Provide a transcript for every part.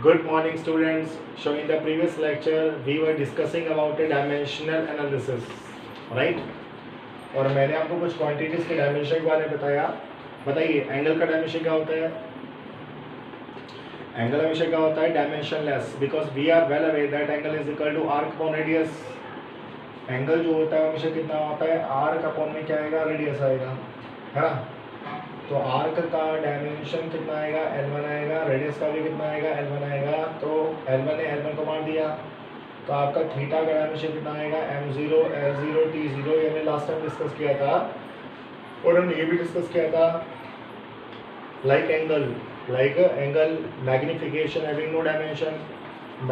Good morning students. So in the previous lecture we were discussing about a dimensional analysis, right? और मैंने आपको कुछ quantities के dimension के बारे में बताया. बताइए एंगल का डायमेंशन क्या होता है? एंगल हमेशा क्या होता है? Dimensionless, because we are well aware that angle is equal to arc upon radius. Angle जो होता है हमेशा कितना होता है? आर्क अपॉन में क्या आएगा? रेडियस आएगा, है ना. तो आर्क का डायमेंशन कितना आएगा? L1 आएगा. रेडियस का भी कितना आएगा? L1 आएगा. तो L1 ने L1 को मार दिया तो आपका थीटा का डायमेंशन कितना आएगा? M0 L0 T0. ये हमने लास्ट टाइम डिस्कस किया था और हमने ये भी डिस्कस किया था like angle magnification having no dimension.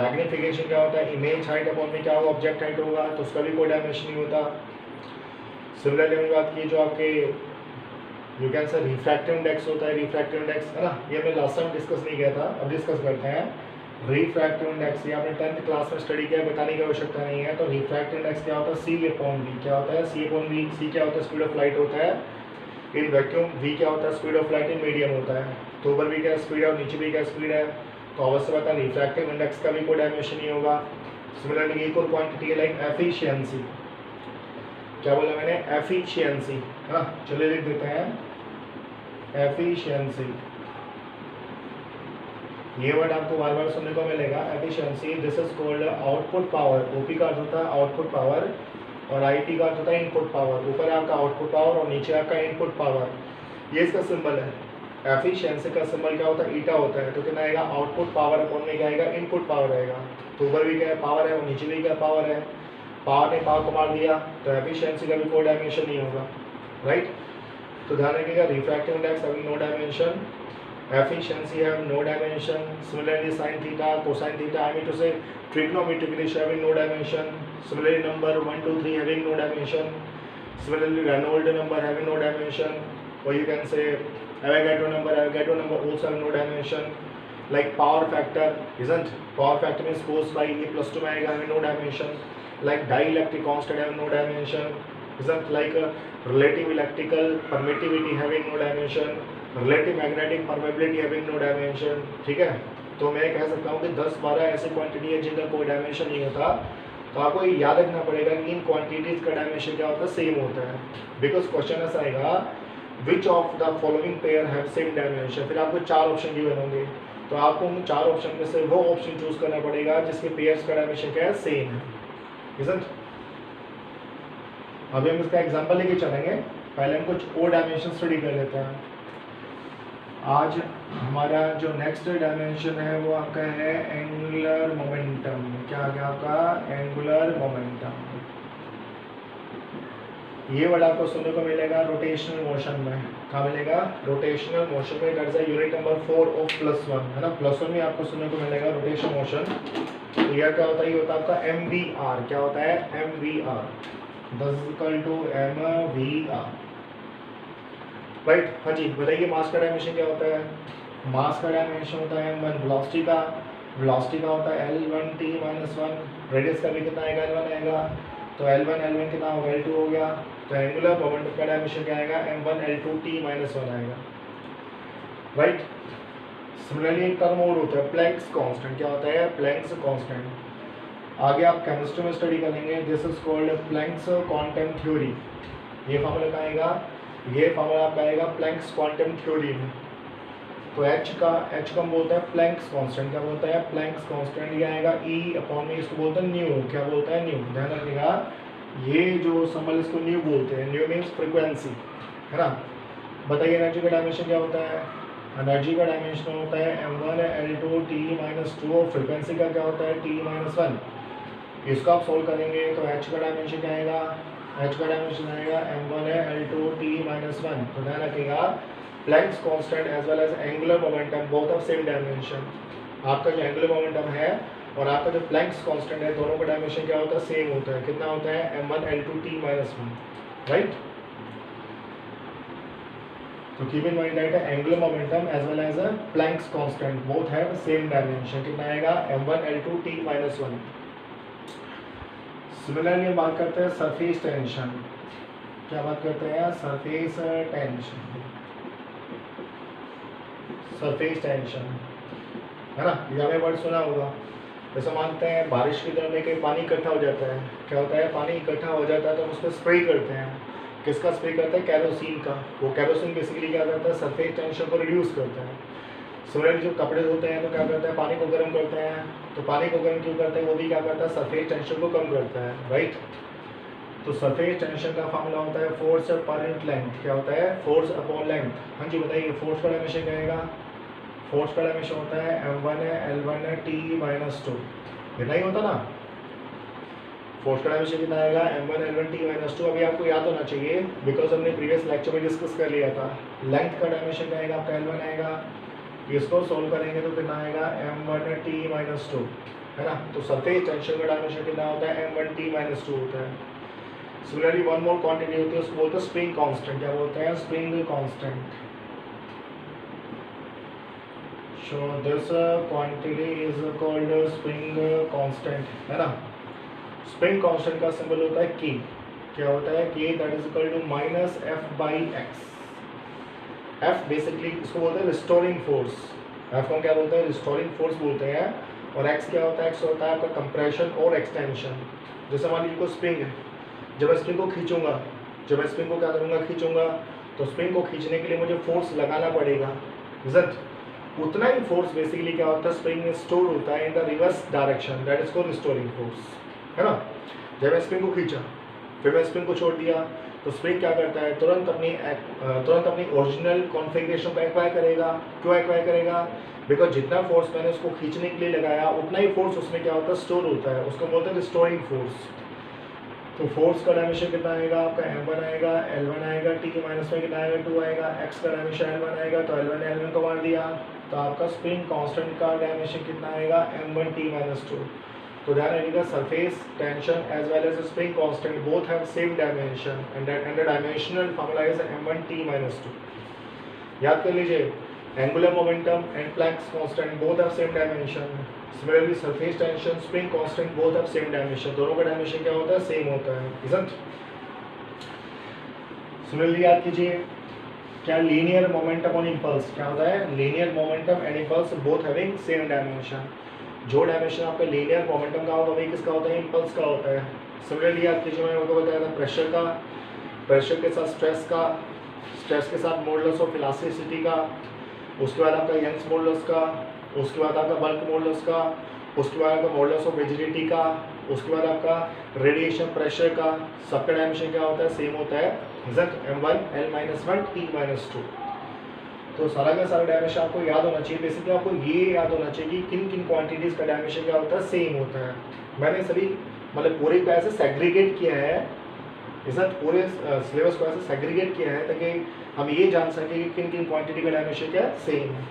Magnification क्या होता है? इमेज हाइट अपॉन में क्या होगा? ऑब्जेक्ट हाइट होगा, तो उसका भी कोई डायमेंशन नहीं होता. सिमिलरली हमने बात की जो आपके you can say refractive index होता है. रिफ्रैक्टिव इंडेक्स है ना, ये हमने लास्ट टाइम डिस्कस नहीं किया था, अब डिस्कस करते हैं. रिफ्रैक्टिव इंडेक्स ये आपने 10th क्लास में स्टडी किया, बताने की आवश्यकता नहीं है. तो रिफ्रैक्टिव इंडेक्स क्या होता है? सी अपॉन वी. क्या होता है? सी अपॉन वी. सी क्या होता है? स्पीड ऑफ लाइट होता है इन वैक्यूम. वी क्या होता है? Speed of light in medium होता है. तो ऊपर भी क्या स्पीड है और नीचे भी क्या स्पीड है. तो अवश्य बता रिफ्रैक्टिव इंडेक्स का भी कोई डायमेंशन नहीं होगा. सिमिलरली एक और क्वांटिटी है लाइक एफिशिएंसी. क्या बोला मैंने? एफिशिएंसी, है ना. चलिए लिख देते हैं एफिशिएंसी. ये वर्ड आपको बार बार सुनने को मिलेगा. Efficiency, this is called output power. OP का अर्थ होता है आउटपुट पावर और आईटी का अर्थ होता है इनपुट पावर. ऊपर है आपका आउटपुट पावर और नीचे आपका इनपुट पावर. ये इसका सिंबल है. एफिशिएंसी का सिंबल क्या होता है? ईटा होता है. तो कितना आएगा? आउटपुट पावर अपॉन में क्या आएगा? इनपुट पावर आएगा. तो ऊपर भी क्या पावर है और नीचे भी क्या पावर है. पावर ने पावर को मार दिया तो एफिशिएंसी का भी कोई डायमेंशन नहीं होगा, राइट. तो ध्यान रखिएगा refractive index having no dimension, efficiency have no dimension. Similarly sine theta, cosine theta, I mean to say trigonometric ratio having no dimension. Similarly number 1 2 3 having no dimension. Similarly Reynold number having no dimension, or you can say Avogadro number also have no dimension. Like power factor, isn't power factor means cos by a plus 2 omega having no dimension. Like dielectric constant having no dimension, isn't like a relative electrical permittivity having no dimension, relative magnetic permeability having no dimension. ठीक है. तो मैं कह सकता हूँ कि 10-12 ऐसे quantity है जिनका कोई डायमेंशन नहीं होता. तो आपको ये याद रखना पड़ेगा कि इन क्वांटिटीज का डायमेंशन क्या होता है? सेम होता है. बिकॉज क्वेश्चन ऐसा आएगा which of the following pair have same dimension. फिर आपको 4 ऑप्शन गिवन होंगे, तो आपको उन 4 ऑप्शन में से वो ऑप्शन चूज करना पड़ेगा जिसके पेयर्स का डायमेंशन क्या है? सेम है. Isn't? अभी हम इसका एग्जांपल लेके चलेंगे. पहले हम कुछ और डायमेंशन स्टडी कर लेते हैं. आज हमारा जो नेक्स्ट डायमेंशन है वो आपका है एंगुलर मोमेंटम. क्या आ गया आपका? Angular momentum. ये वर्ड आपको सुनने को मिलेगा रोटेशनल मोशन में. कहाँ मिलेगा? रोटेशनल मोशन में. That is a unit number 4 of +1, है ना. +1 में आपको सुनने को मिलेगा रोटेशनल मोशन. तो यह क्या होता है? ये होता है आपका MVR. क्या होता है? MVR. This is equal to MVR, right. हाँ जी बताइए मास का डायमेंशन क्या होता है? मास का डायमेंशन होता है m1. वेलोसिटी का होता है L1T-1. रेडियस का भी कितना आएगा? L1 आएगा. तो L1 कितना होगा? L2 हो गया. तो एंगुलर मोमेंटम का डायमेंशन क्या आएगा? M1 L2T-1 आएगा, राइट. सिमिलरली एक टर्म और होता है प्लैंक्स कांस्टेंट. क्या होता है? Planck's constant. आगे आप केमिस्ट्री में स्टडी करेंगे. This is called Planck's quantum theory. ये फॉर्मूला का आएगा? ये फॉर्मूला आपका आएगा प्लैंक्स क्वांटम थ्योरी में. तो H का बोलता है प्लैंक्स कांस्टेंट. क्या बोलता है? Planck's constant. ये आएगा E अपॉन में, इसको बोलते हैं न्यू. क्या बोलता है? न्यू. ध्यान रखिएगा ये जो सिंबल इसको न्यू बोलते हैं. न्यू मीन्स फ्रीक्वेंसी, है ना. बताइए एनर्जी का डायमेंशन क्या होता है? एनर्जी का डायमेंशन होता है M1 L2T-2 और फ्रीक्वेंसी का क्या होता है? T-1. इसको आप सोल्व करेंगे तो H का डायमेंशन क्या आएगा? H का डायमेंशन आएगा M1 L2T-1. तो ध्यान रखिएगा Planck's constant as well as angular momentum both of same dimension. आपका जो एंगुलर मोमेंटम है और आपका जो प्लैंक्स कांस्टेंट है दोनों का डायमेंशन क्या होता है? सेम होता है. कितना होता है? M1 L2T-1, right. तो keep in mind that angular momentum as well as Planck's constant both have same dimension. कितना आएगा? M1 L2T-1. सिमिलरली हम बात करते हैं सरफेस टेंशन. क्या बात करते हैं? Surface tension. है ना, ये आपने वर्ड सुना होगा। जैसे मानते हैं बारिश के दिनों में कहीं पानी इकट्ठा हो जाता है, क्या होता है, पानी इकट्ठा हो जाता है तो हम उस पर स्प्रे करते हैं। किसका स्प्रे करते हैं, कैरोसिन का। वो कैरोसिन बेसिकली क्या करता है, सरफेस टेंशन को रिड्यूस करता है। सिमिलरली जो कपड़े धोते हैं तो क्या करते हैं, पानी को गर्म करते हैं। तो पानी को गर्म क्यों करते हैं, वो भी क्या करता है, सरफेस टेंशन को कम करता है, राइट। तो सरफेस टेंशन का फॉर्मूला होता है फोर्स पर यूनिट लेंथ। क्या होता है, फोर्स अपॉन लेंथ। हाँ जी बताइए, फोर्स का डायमेंशन क्या आएगा, फोर्स का डायमेंशन होता है m1 L1 T-2, इतना ही होता ना। फोर्स का डायमेंशन कितना आएगा, m1 L1 T-2। अभी आपको याद होना चाहिए बिकॉज हमने प्रीवियस लेक्चर में डिस्कस कर लिया था। लेंथ का डायमेंशन क्या आएगा आपका, L1 आएगा। इसको सोल्व करेंगे तो कितना आएगा, m1 T-2, है ना। तो सरफेस टेंशन का डायमेंशन कितना होता है, m1 T-2 होता है। सिमिलरली वन मोर क्वांटिटी होती है, उसको बोलते हैं स्प्रिंग कांस्टेंट। क्या बोलते हैं, spring constant. So this quantity is called spring constant, है ना। स्प्रिंग कांस्टेंट का सिंबल होता है K। क्या होता है, K that is equal to minus F/x। F basically इसको बोलते हैं रिस्टोरिंग फोर्स। F को क्या बोलते हैं, रिस्टोरिंग फोर्स बोलते हैं। और X क्या होता है, X होता है आपका कंप्रेशन और एक्सटेंशन। जैसे मान लीजिए कोई स्प्रिंग है, जब मैं स्प्रिंग को खींचूंगा, जब मैं स्प्रिंग को क्या करूँगा, खींचूंगा, तो स्प्रिंग को खींचने के लिए मुझे फोर्स लगाना पड़ेगा, इज़न्ट। उतना ही फोर्स बेसिकली क्या होता है, स्प्रिंग में स्टोर होता है in the reverse direction, that is called restoring force, है ना। जब मैं स्प्रिंग को खींचा, फिर मैं स्प्रिंग को छोड़ दिया, तो स्प्रिंग क्या करता है, तुरंत अपनी ओरिजिनल कॉन्फ़िगरेशन को एक्वायर करेगा। क्यों एक्वायर करेगा, बिकॉज जितना फोर्स मैंने उसको खींचने के लिए लगाया उतना ही फोर्स उसमें क्या होता है, स्टोर होता है। उसको बोलते हैं रिस्टोरिंग फोर्स। तो फोर्स का डायमेंशन कितना आएगा आपका, m1 आएगा, L1 आएगा, T माइनस में कितना आएगा, 2 आएगा। x का डायमेंशन L1 आएगा, तो L1 ने L1 को मार दिया, तो आपका स्प्रिंग कांस्टेंट का डायमेंशन कितना आएगा, m1 T-2। तो ध्यान रखिएगा, surface tension as well as spring constant both have same dimension and the dimensional formula is m1 T-2। याद कर लीजिए, angular momentum and Planck's constant both have same dimension. Similarly surface tension, spring constant both have same dimension. दोनों का dimension क्या होता है, same होता है, इजंट। सिमिलरली याद कीजिए, क्या लीनियर मोमेंटम और इंपल्स क्या होता है, linear momentum and impulse both having same dimension. जो डायमेंशन आपका लीनियर मोमेंटम का होगा वही किसका होता है, इंपल्स का होता है। सिमिलरली याद कीजिए, मैंने आपको बताया था प्रेशर का, प्रेशर के साथ स्ट्रेस का, स्ट्रेस के साथ मॉडुलस ऑफ इलास्टिसिटी का, उसके बाद आपका यंग्स मॉडुलस का, उसके बाद आपका बल्क मॉडुलस का, उसके बाद आपका मॉडुलस ऑफ रिजिडिटी का, उसके बाद आपका रेडिएशन प्रेशर का। सबका डायमेंशन क्या होता है, सेम होता है, m1 L-1 T-2। तो सारा का सारा डायमेंशन आपको याद होना चाहिए। बेसिकली आपको ये याद होना चाहिए कि किन किन क्वांटिटीज़ का डायमेंशन क्या होता है, सेम होता है। मैंने सभी मतलब पूरे को ऐसे सेग्रीगेट किया है, इस पूरे सिलेबस को ऐसे सेग्रीगेट किया है ताकि हम ये जान सकें कि किन किन क्वांटिटी का डायमेंशन क्या सेम है।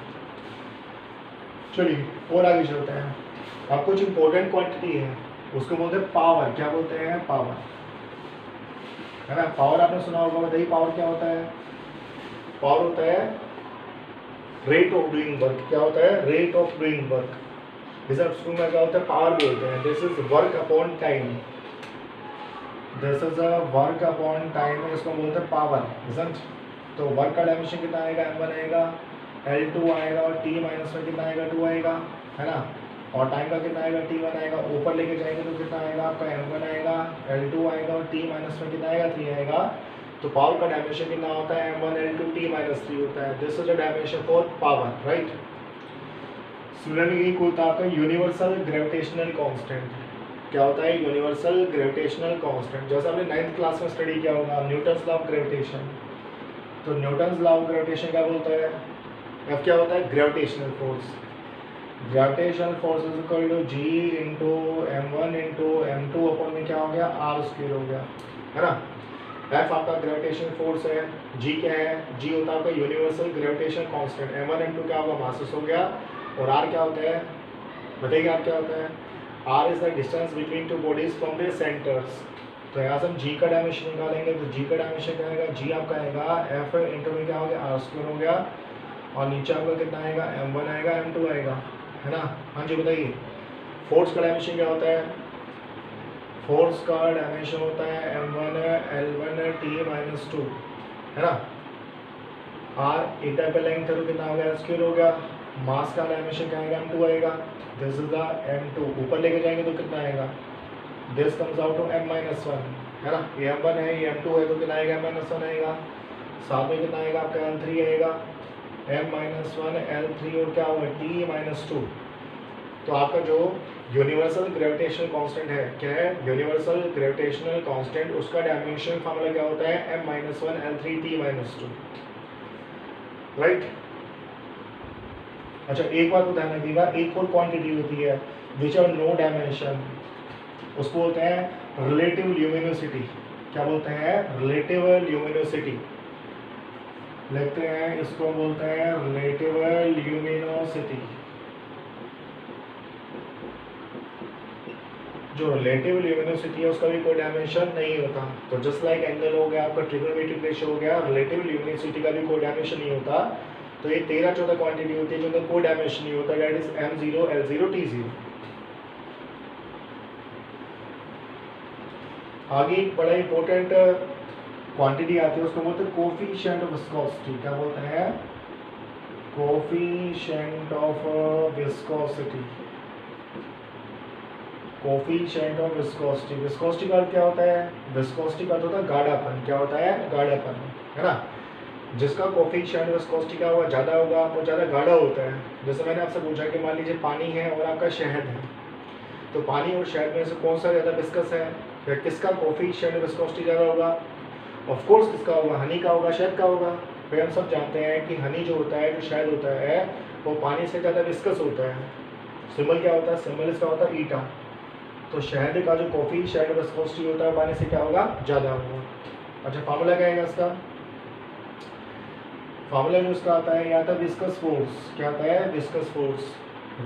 चलिए और आगे चलते हैं। अब कुछ इंपॉर्टेंट क्वांटिटी है, उसको बोलते हैं पावर। क्या बोलते हैं, पावर, है ना। पावर आपने सुना होगा, बताइए पावर क्या होता है। पावर होता है रेट ऑफ डूइंग वर्क। क्या होता है, रेट ऑफ डूइंग वर्क। जैसे स्कूल में क्या होता है, पावर बोलते हैं, this is work upon time, this is a work upon time, इसको बोलते हैं पावर, इजंट। तो वर्क का डायमेंशन कितना आएगा, m1 आएगा, L2 आएगा और T माइनस में कितना आएगा, 2 आएगा, है ना। और टाइम का कितना आएगा, T1 आएगा। ऊपर लेके जाएंगे तो कितना आएगा आपका, m1 आएगा, L2 आएगा और T माइनस में कितना आएगा, 3 आएगा। तो पावर का डायमेंशन कितना होता है, m1 L2 T-3 होता है। This is the dimension for power, right. Similarly ये होता है आपका यूनिवर्सल ग्रेविटेशनल कांस्टेंट। क्या होता है, यूनिवर्सल ग्रेविटेशनल कांस्टेंट। जैसे आपने 9th क्लास में स्टडी किया होगा, न्यूटन्स लॉ ऑफ ग्रेविटेशन। तो न्यूटन्स लॉ ऑफ ग्रेविटेशन क्या बोलता है, F क्या होता है, gravitational force. Gravitational force is equal to G into m1 into m2 upon में क्या हो गया, r² हो गया, है ना। F आपका ग्रेविटेशन फोर्स है, G क्या है, G होता है आपका universal gravitation constant. m1 m2 क्या होगा, मासेस हो गया। और r क्या होता है, बताइए r क्या होता है, r is the distance between two bodies from there centres. तो यहाँ से हम G का डायमेंशन निकालेंगे, तो G का डायमेंशन क्या आएगा, G आपका आएगा F इंटू में क्या हो गया, r² हो गया। और नीचे आपका कितना आएगा, m1 आएगा, m2 आएगा, है ना। हाँ जी बताइए, फोर्स का डायमेंशन क्या होता है, फोर्स का डायमेंशन होता है m1 L1 T-2, है ना। r ईटा पे लेंथ है तो कितना हो गया, r² हो गया। मास का डायमेंशन क्या आएगा, m2 आएगा। दिस इज द m2, ऊपर लेके जाएंगे तो कितना आएगा, this comes out to m-1 है ना, ये m1 है ये m2 है तो कितना आएगा m-1 आएगा। साथ में कितना आएगा आपका m3 आएगा, m-1 l3 और क्या होगा t-2। तो आपका जो यूनिवर्सल ग्रेविटेशनल कांस्टेंट है, क्या है यूनिवर्सल ग्रेविटेशनल कांस्टेंट, उसका डायमेंशन फार्मूला क्या होता है m-1 l3 t-2, राइट। अच्छा एक बात ध्यान रखिएगा, एक और क्वांटिटी होती है विच आर नो डायमेंशन, उसको बोलते हैं रिलेटिव ल्यूमिनोसिटी। क्या बोलते हैं, रिलेटिव ल्यूमिनोसिटी लिखते हैं, इसको बोलते हैं रिलेटिव ल्यूमिनोसिटी। जो रिलेटिव ल्यूमिनोसिटी है उसका भी कोई डायमेंशन नहीं होता। तो जस्ट लाइक एंगल हो गया आपका, ट्रिग्नोमेट्रिक रेशियो हो गया, रिलेटिव ल्यूमिनोसिटी का भी कोई डायमेंशन नहीं होता। तो ये 13-14 क्वांटिटी होती है जिनका कोई डायमेंशन नहीं होता, that is m0 l0 t0। आगे एक बड़ा इंपॉर्टेंट क्वांटिटी आती है, उसको बोलते हैं कोफिशिएंट ऑफ विस्कोसिटी। क्या बोलते हैं, coefficient of viscosity. Coefficient of viscosity, viscosity का अर्थ क्या होता है, विस्कोसिटी का अर्थ होता है गाढ़ापन। क्या होता है, गाढ़ापन, है ना। जिसका कोफिशिएंट विस्कोसिटी का होगा ज़्यादा होगा वो ज़्यादा गाढ़ा होता है। जैसे मैंने आपसे पूछा कि मान लीजिए पानी है और आपका शहद है, तो पानी और शहद में से कौन सा ज़्यादा विस्कस है, या किसका कोफिशिएंट विस्कोसिटी ज़्यादा होगा। ऑफ कोर्स किसका होगा, हनी का होगा, शहद का होगा। फिर हम सब जानते हैं कि हनी जो होता है, जो शहद होता है, वो पानी से ज़्यादा विस्कस होता है। सिंबल क्या होता है, सिंबल इसका होता है ईटा। तो शहद का जो कोफिशिएंट विस्कोसिटी होता है पानी से क्या होगा, ज़्यादा होगा। अच्छा फार्मूला क्या है इसका, फार्मूला जो इसका आता है, या था विस्कस फोर्स। क्या आता है, viscous force.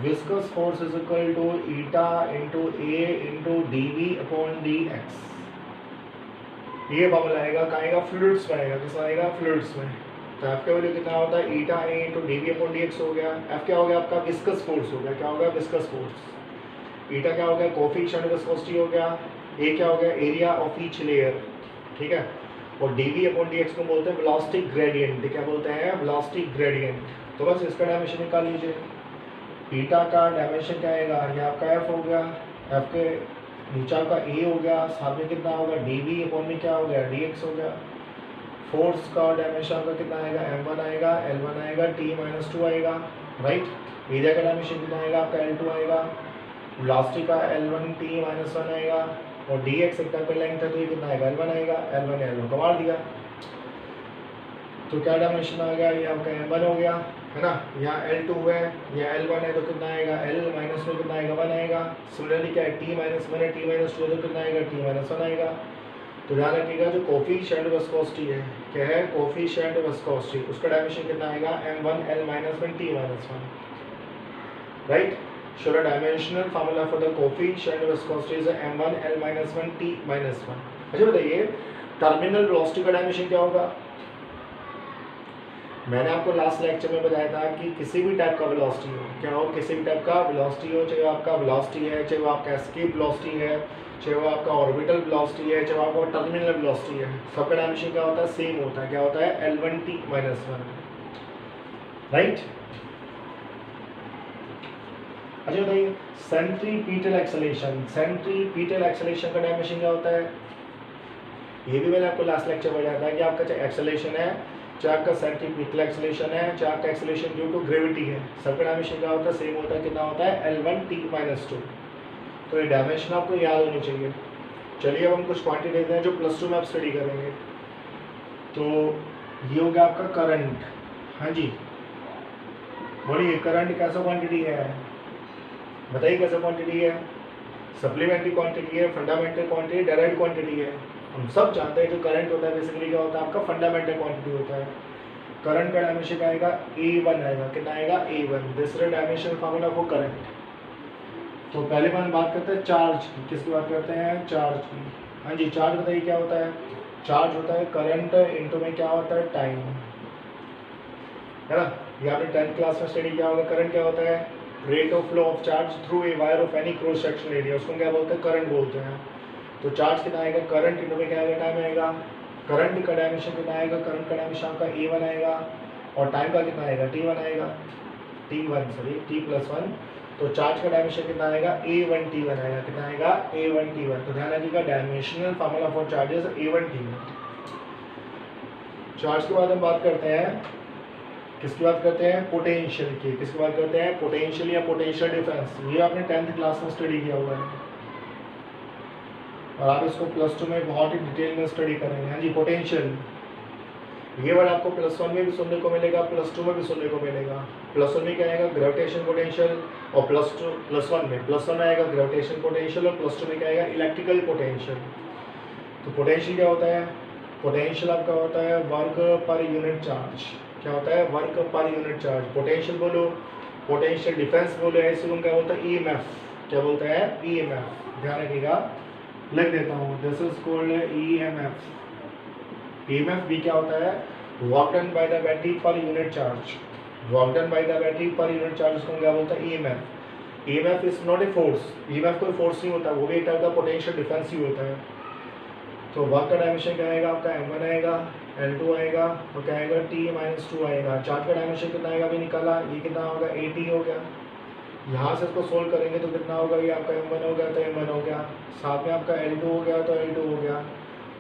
Viscous force is equal to eta into A into dv upon dx। ये फार्मूला आएगा, कहाँ आएगा, फ्लूइड्स में आएगा। किस आएगा, फ्लूइड्स में। तो एफ का वैल्यू कितना होता है, ईटा ए इंटू dv अपॉन dx हो गया। एफ क्या हो गया आपका, विस्कस फोर्स हो गया। क्या हो गया, विस्कस फोर्स। ईटा क्या हो गया, कोफिशिएंट विस्कोसिटी हो गया। ए क्या हो गया, एरिया ऑफ ईच लेयर, ठीक है। और dv अपॉन dx को बोलते हैं वेलोसिटी ग्रेडियंट। क्या बोलते हैं, वेलोसिटी ग्रेडियंट। तो बस इसका डायमेंशन निकाल लीजिए। ईटा का डायमेंशन क्या आएगा, ये आपका एफ हो गया, एफ के नीचे आपका ए हो गया, साथ में कितना होगा dv अपॉन में क्या हो गया, dx हो गया। फोर्स का डायमेंशन आपका कितना आएगा, m1 आएगा, l1 आएगा, t-2 आएगा, राइट। एरिया का डायमेंशन कितना आएगा आपका, l2 आएगा। वेलोसिटी का l1 t-1 आएगा, और dx एक टाइप का लेंथ है तो ये कितना आएगा, l1 आएगा। l1 को मार दिया तो क्या डायमेंशन आ गया, ये आपका m1 हो गया, है ना। यहाँ l2 है, यहाँ l1 है तो कितना आएगा, l माइनस में कितना आएगा, 1 आएगा। सिमिलरली क्या है, t-1 है, t-2 तो कितना आएगा, t-1 आएगा। तो ध्यान रखिएगा जो कोफिशिएंट विस्कोसिटी है, क्या है, कोफिशिएंट विस्कोसिटी, उसका डायमेंशन कितना आएगा, m1 l-1 t-1, right. So the dimensional formula for the coefficient viscosity is m1 l-1 t-1। अच्छा बताइए टर्मिनल वेलोसिटी का डायमेंशन क्या होगा। मैंने आपको लास्ट लेक्चर में बताया था कि किसी भी टाइप का वेलोसिटी हो, क्या हो, किसी भी टाइप का वेलोसिटी हो, चाहे वो आपका वेलोसिटी है, चाहे वो आपका एस्केप वेलोसिटी है, चाहे वो आपका ऑर्बिटल वेलोसिटी है, चाहे वो आपका टर्मिनल वेलोसिटी है, सबका डायमेंशन क्या होता है, सेम होता है। क्या होता है, l1 t-1, राइट। अच्छा बताइए सेंट्रीपिटल एक्सेलरेशन, सेंट्रीपिटल एक्सेलरेशन का डायमेंशन क्या होता है। ये भी मैंने आपको लास्ट लेक्चर में बताया था कि आपका चाहे एक्सेलरेशन है, चाहे आपका सेंट्रीपिटल एक्सेलरेशन है, चाहे आपका एक्सेलरेशन ड्यू टू ग्रेविटी है, सबका डायमेंशन क्या होता है, सेम होता है। कितना होता है, l1 t-2। तो ये डायमेंशन आपको याद होनी चाहिए। चलिए अब हम कुछ क्वांटिटी देते हैं जो +2 में आप स्टडी करेंगे। तो ये हो गया आपका करंट। हाँ जी बोलिए, करंट कैसा क्वांटिटी है, बताइए कैसा क्वांटिटी है, सप्लीमेंट्री क्वांटिटी है, फंडामेंटल क्वांटिटी, डायरेक्ट क्वांटिटी है। हम सब जानते हैं जो करंट होता है बेसिकली क्या होता है, आपका फंडामेंटल क्वांटिटी होता है। करंट का डायमेंशन क्या आएगा, a1 आएगा। कितना आएगा, a1। This is dimensional formula for current. तो पहले बार बात करते हैं चार्ज की। किसकी बात करते हैं, चार्ज की। हाँ जी चार्ज बताइए क्या होता है, चार्ज होता है करंट इनटू में क्या होता है, टाइम, है ना। ये आपने 10th क्लास में स्टडी किया होगा। करंट क्या होता है, rate of flow of charge through a wire of any cross section area, उसको क्या बोलते हैं, करंट बोलते हैं। तो चार्ज कितना आएगा, करंट इनटू में क्या आएगा, टाइम आएगा। करंट का डायमेंशन कितना आएगा, करंट का डायमेंशन आपका a1 आएगा, और टाइम का कितना आएगा, t1 आएगा। T1 सॉरी T+1, तो चार्ज का डायमेंशन कितना आएगा A1T1 आएगा, कितना आएगा A1T1। तो ध्यान रखिएगा dimensional formula for charges A1T1। Charge के बाद हम बात करते हैं, किसकी बात करते हैं, पोटेंशियल की। किसकी बात करते हैं, पोटेंशियल या पोटेंशियल डिफरेंस। ये आपने 10th क्लास में स्टडी किया हुआ है और आप इसको +2 में बहुत ही डिटेल में स्टडी करेंगे। हाँ जी, पोटेंशियल, ये वर्ड आपको +1 में भी सुनने को मिलेगा, +2 में भी सुनने को मिलेगा। +1 में क्या आएगा, ग्रेविटेशन पोटेंशियल, और +1 में आएगा ग्रेविटेशन पोटेंशियल, और +2 में क्या आएगा, इलेक्ट्रिकल पोटेंशियल। तो पोटेंशियल क्या होता है, पोटेंशियल आपका होता है वर्क पर यूनिट चार्ज। क्या होता है, work per unit charge. Potential बोलो, पोटेंशियल डिफरेंस बोलो, ऐसे क्या बोलता है, EMF। क्या बोलता है, EMF। ध्यान रखिएगा, लिख देता हूँ, this is called EMF। EMF भी क्या होता है, work done by the battery per unit charge. Work done by the battery per unit charge को क्या बोलता है, EMF। EMF is not a force, EMF कोई फोर्स नहीं होता, वो भी एक टाइप का पोटेंशियल डिफरेंस ही होता है। तो वर्क का डायमेंशन क्या आएगा आपका, M1 आएगा, L2 आएगा, और क्या आएगा, T-2 आएगा। चार्ज का डायमेंशन कितना आएगा, अभी निकाला, ये कितना होगा, AT हो गया। यहाँ से इसको सोल्व करेंगे तो कितना होगा, ये आपका M1 हो गया तो M1 हो गया, साथ में आपका L2 हो गया तो L2 हो गया।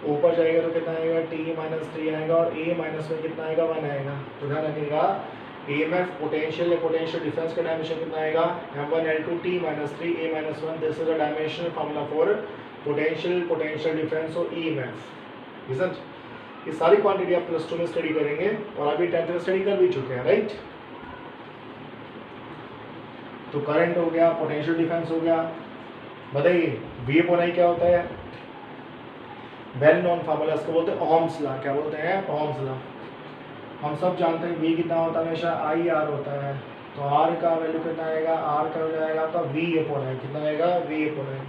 ऊपर जाएगा तो कितना आएगा, T-3 आएगा, और A माइनस में कितना आएगा, 1 आएगा। तो ध्यान रखिएगा, EMF पोटेंशियल या पोटेंशियल डिफरेंस का डायमेंशन कितना आएगा, M1 L2 T-3 A-1। This is a dimensional formula for potential difference और EMF। ये सारी क्वांटिटी आप +2 में स्टडी करेंगे और अभी 10th में स्टडी कर भी चुके हैं, राइट। तो करंट हो गया, पोटेंशियल डिफरेंस हो गया। बताइए V/I क्या होता है, वेल नोन फार्मूला, इसको बोलते हैं ओम्स लॉ। क्या बोलते हैं, ओम्स लॉ। हम सब जानते हैं V कितना होता है, हमेशा IR होता है। तो R का वैल्यू कितना आएगा, R का वैल्यू आएगा आपका V/I। कितना आएगा, V/I।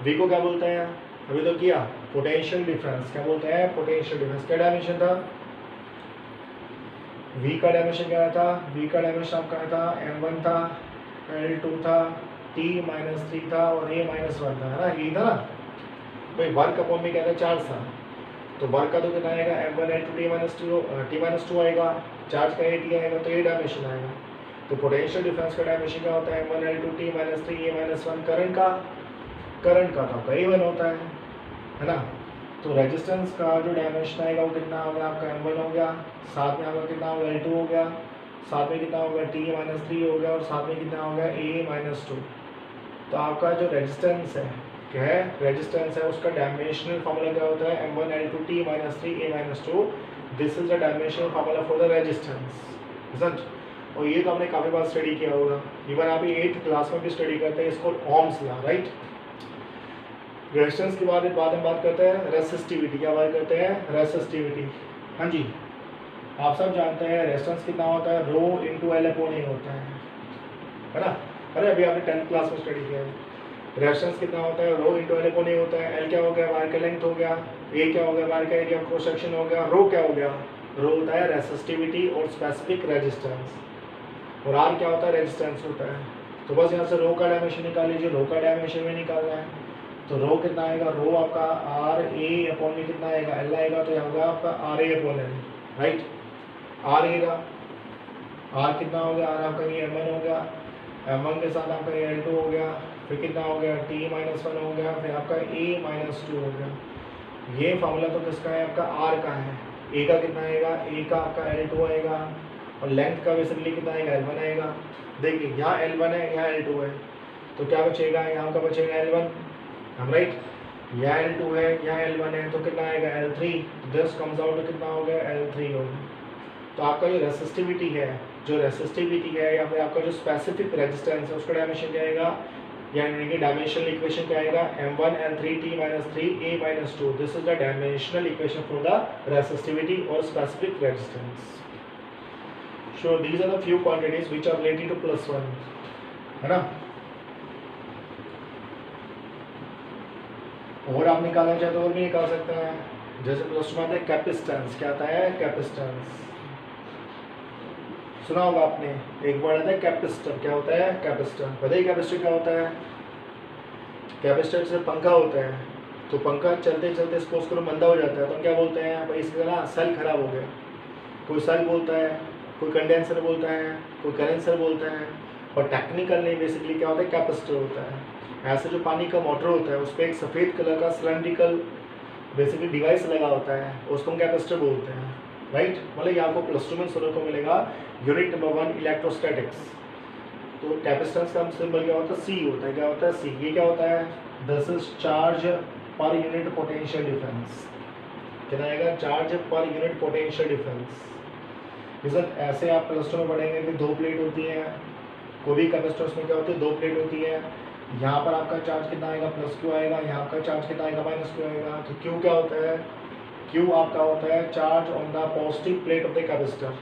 V को क्या बोलते हैं, अभी तो किया, पोटेंशियल डिफरेंस। क्या बोलते हैं, पोटेंशियल डिफरेंस। क्या डायमेंशन था, V का डायमेंशन क्या था, V का डायमेंशन आपका था M1 था, L2 था, T-3 था, और A-1 था, है ना, ये था ना भाई। वर्क अपॉन में क्या था, चार्ज था। तो वर्क का तो कितना आएगा, M1 L2 T-2 आएगा, चार्ज का AT आएगा, तो ये डायमेंशन आएगा। तो पोटेंशियल डिफरेंस का डायमेंशन क्या होता है, M1 L2 T-3 A-1। Current का था A1 होता है ना। तो रेजिस्टेंस का जो डायमेंशन आएगा वो कितना हो गया आपका, M1 हो गया, साथ में आपका कितना होगा, L2 हो गया, साथ में कितना होगा, T-3 हो गया, और साथ में कितना होगा, A-2। तो आपका जो रेजिस्टेंस है, क्या है, रेजिस्टेंस है, उसका डायमेंशनल फार्मूला क्या होता है, M1 L2 T-3 A-2। This is the dimensional formula for the resistance. और ये तो आपने काफ़ी बार स्टडी किया होगा, इवन आप 8th क्लास में भी स्टडी करते हैं, इसको ओम्स लॉ, राइट। रेजिस्टेंस के बाद हम बात करते हैं रेसिस्टिविटी। क्या बात करते हैं, रेसिस्टिविटी। हाँ जी, आप सब जानते हैं रेजिस्टेंस कितना होता है, ρ/L/A होता है ना। अरे अभी आपने 10th क्लास में स्टडी किया है। रेजिस्टेंस कितना होता है, ρ/L/A होता है। L क्या हो गया, वायर का लेंथ हो गया, A क्या हो गया, वायर का एरिया ऑफ क्रॉस सेक्शन हो गया, ρ क्या हो गया, ρ होता है रेसिस्टिविटी और स्पेसिफिक रेजिस्टेंस, और R क्या होता है, रेजिस्टेंस होता है। तो बस यहाँ से ρ का डायमेंशन निकाल लीजिए, ρ का डायमेंशन में निकालना है। तो रो कितना आएगा, रो आपका RA/में कितना आएगा, L आएगा, तो यहाँ होगा आपका RA/L, राइट। R कितना हो गया, R आपका ये M1 हो गया, M1 के साथ आपका ये L2 हो गया, फिर कितना हो गया, T-1 हो गया, फिर आपका A-2 हो गया। ये फार्मूला तो किसका है, आपका R का है। A का कितना आएगा, A का आपका L2 आएगा, और लेंथ का बेसिकली कितना आएगा, L1 आएगा। देखिए यहाँ L1 है, यहाँ L2 है, तो क्या बचेगा, यहाँ का बचेगा L1, हम राइट। यहाँ L2 है, यहाँ L1 है, तो कितना आएगा, L3। दिस कम्स आउट कितना हो गया, L3 हो गया। तो आपका जो रेसिस्टिविटी है, या फिर आपका जो स्पेसिफिक रेजिस्टेंस है, उसका डायमेंशन क्या आएगा, यानी कि डायमेंशनल इक्वेशन क्या आएगा, M1 L3 T-3 A-2। This is the dimensional equation for the resistivity और specific resistance. So these are the few quantities which are related to +1, है ना। और आप निकालना चाहते तो और भी निकाल सकते हैं, जैसे +1 आता है कैपेसिटेंस। क्या आता है, कैपेसिटेंस। सुना होगा आपने, एक वर्ड आता है कैपेसिटर। क्या होता है, कैपेसिटर। बताइए कैपेसिटर क्या होता है। कैपेसिटर से पंखा होता है, तो पंखा चलते चलते सपोज करो मंदा हो जाता है, तो हम क्या बोलते हैं भाई, इसका ना सेल खराब हो गया। कोई सेल बोलता है, कोई कंडेंसर बोलता है, कोई कंडेंसर बोलता है, और टेक्निकल नेम बेसिकली क्या होता है, कैपेसिटर होता है। ऐसे जो पानी का मोटर होता है उस पर एक सफ़ेद कलर का सिलेंड्रिकल बेसिकली डिवाइस लगा होता है, उसको हम कैपेसिटर बोलते हैं, राइट। मतलब ये आपको प्लस 2 में सुनने को मिलेगा, यूनिट नंबर 1 इलेक्ट्रोस्टैटिक्स। तो कैपेसिटेंस का सिंबल क्या होता है, सी होता है। क्या होता है, सी। ये क्या होता है, this is charge per unit potential difference. कितना आएगा, charge per unit potential difference. Result ऐसे आप प्लस 2 में पढ़ेंगे कि दो प्लेट होती है, कोई भी कैपेसिटर में क्या होती है, दो प्लेट होती है। यहाँ पर आपका चार्ज कितना आएगा, प्लस क्यू आएगा, यहाँ आपका चार्ज कितना आएगा, माइनस क्यू आएगा। तो क्यू क्या होता है, क्यू आपका होता है charge on the positive plate of the capacitor.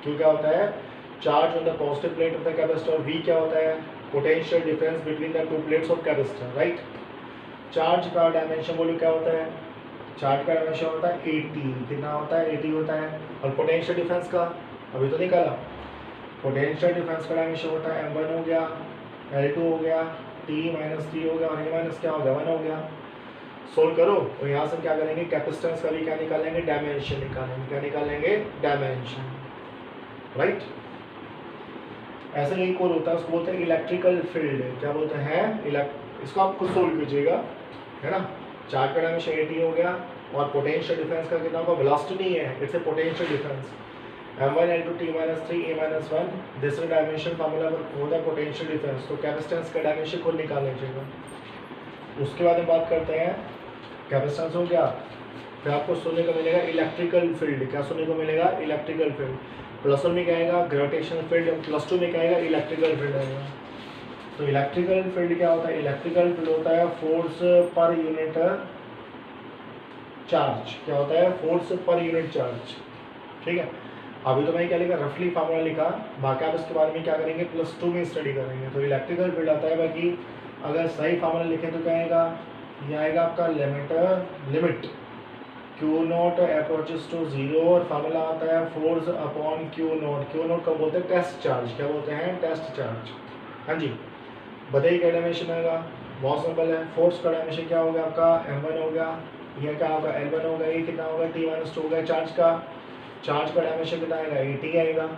Q क्या होता है, charge on the positive plate of the capacitor. V क्या होता है, potential difference between the two plates of capacitor, right. Charge का डायमेंशन बोलो क्या होता है, चार्ज का डायमेंशन होता है 80। कितना होता है, 80 होता है। और पोटेंशियल डिफरेंस का अभी तो निकाला, पोटेंशियल डिफरेंस का डायमेंशन होता है m1 हो गया, L2 हो गया, T-3 हो गया, और ये माइनस क्या हो गया, 1 हो गया। सोल्व करो और यहाँ से क्या करेंगे, कैपेसिटेंस का भी क्या निकालेंगे, डायमेंशन निकालेंगे। क्या निकालेंगे, डायमेंशन, राइट। ऐसा ही एक और होता है, उसको बोलते हैं इलेक्ट्रिकल फील्ड। क्या बोलते हैं, इसको आप खुद सोल्व कीजिएगा, है ना। चार्ज का डायमेंशन 80 हो गया, और पोटेंशियल डिफरेंस का कितना होगा, वेलोसिटी नहीं है, it's a potential difference. m1 L2 T-3 A-1, this is dimension formula होता है पोटेंशियल डिफरेंस। तो कैपेसिटेंस का डायमेंशन खुद निकाल लीजिएगा। उसके बाद हम बात करते हैं, कैपेसिटेंस हो गया, फिर आपको सुनने को मिलेगा इलेक्ट्रिकल फील्ड। क्या सुनने को मिलेगा, इलेक्ट्रिकल फील्ड। प्लस 1 में क्या आएगा, ग्रेविटेशनल फील्ड। प्लस 2 में क्या आएगा, इलेक्ट्रिकल फील्ड आएगा। तो इलेक्ट्रिकल फील्ड क्या होता है, इलेक्ट्रिकल फील्ड होता है फोर्स पर यूनिट चार्ज। क्या होता है, फोर्स पर यूनिट चार्ज, ठीक है। अभी तो मैं क्या लिखा, रफली फार्मूला लिखा, बाकी आप इसके बारे में क्या करेंगे, प्लस 2 में स्टडी करेंगे। तो इलेक्ट्रिकल फील्ड आता है, बाकी अगर सही फार्मूला लिखें तो क्या आएगा, ये आएगा आपका limit Q not approaches to 0, और फार्मूला आता है force upon Q not. Q not कब बोलते हैं, टेस्ट चार्ज। क्या बोलते हैं, टेस्ट चार्ज। हाँ जी, बताइए क्या डायमेंशन आएगा, बहुत सिंपल है। फोर्स का डायमेंशन क्या होगा आपका, m1 हो गया, यह क्या होगा, L1 होगा, ये कितना होगा, T-2 हो गया। चार्ज का डायमेंशन कितना आएगा, 80 आएगा।